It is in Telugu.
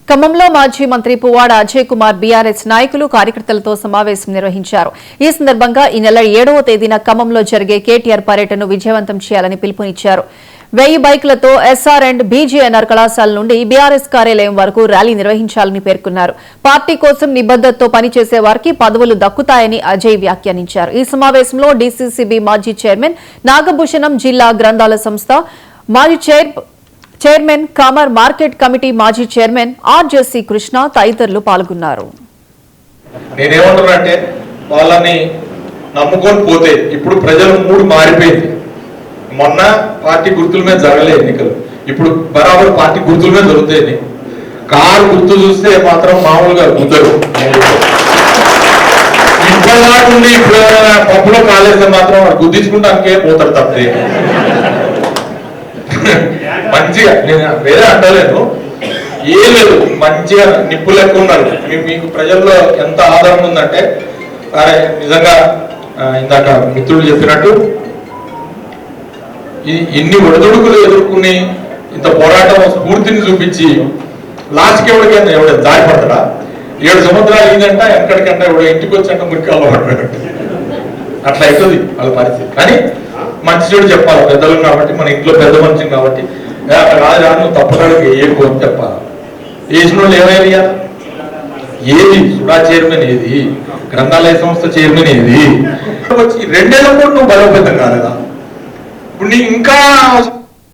ఖమ్మంలో మాజీ మంత్రి పువ్వాడ అజయ్ కుమార్ బీఆర్ఎస్ నాయకులు కార్యకర్తలతో సమావేశం నిర్వహించారు. ఈ సందర్భంగా ఈ నెల 7వ తేదీన ఖమ్మంలో జరిగే కేటీఆర్ పర్యటనను విజయవంతం చేయాలని పిలుపునిచ్చారు. 1000 బైకులతో ఎస్ఆర్ అండ్ బీజేఎన్ఆర్ కళాశాల నుండి బీఆర్ఎస్ కార్యాలయం వరకు ర్యాలీ నిర్వహించాలని పేర్కొన్నారు. పార్టీ కోసం నిబద్దతతో పనిచేసే వారికి పదవులు దక్కుతాయని అజయ్ వ్యాఖ్యానించారు. ఈ సమావేశంలో డీసీసీబీ మాజీ చైర్మన్ నాగభూషణం, జిల్లా గ్రంథాల సంస్థ మాజీ చైర్మన్, కామర్ మార్కెట్ కమిటీ మాజీ చైర్మన్ ఆర్జేసీ కృష్ణ తదితరులు పాల్గొన్నారు. నేనేమంటున్నానంటే వాళ్ళని నమ్ముకొని పోతే ఇప్పుడు ప్రజల మూడు మారిపోయింది. మొన్న పార్టీ గుర్తుల మీద జరగలే ఎన్నికలు, ఇప్పుడు బరాబర్ పార్టీ గుర్తుల మీద జరుగుతాయి. కారు గుర్తు చూస్తే మాత్రం మామూలుగా కుదరు. ఇప్పటిదాకుండి ఇప్పుడు పప్పులో కాలేస్తే మాత్రం గుద్దించుకుంటానికే పోతారు తప్పే. మంచిగా నేను వేరే అంటలేను, ఏం లేదు, మంచిగా నిప్పులు ఎక్కువ ఉన్నారు. మీకు ప్రజల్లో ఎంత ఆధారం ఉందంటే నిజంగా ఇందాక మిత్రులు చెప్పినట్టు ఇన్ని ఒడదొడుకులు ఎదుర్కొని ఇంత పోరాటం స్ఫూర్తిని చూపించి లాస్ట్కి ఎవడైనా దారి పడతాడా? 7 సంవత్సరాలు అయిందంట, ఎక్కడికంటే ఎవడో ఇంటికి వచ్చాక మురికాల్లో పడిపోయినట్టు అట్లా అవుతుంది వాళ్ళ పరిస్థితి. కానీ మంచి చెడు చెప్పాలి, పెద్దలు కాబట్టి, మన ఇంట్లో పెద్ద మనిషి కాబట్టి, రాజు నువ్వు తప్పడానికి వేయకు అని చెప్పాలి. వేసిన వాళ్ళు ఏమైనా ఏది సుడా చైర్మన్, ఏది గ్రంథాలయ సంస్థ చైర్మన్, ఏది వచ్చి 2 ఏళ్ళ కూడా నువ్వు బలోపేతం కాలేదా? ఇప్పుడు నీకు ఇంకా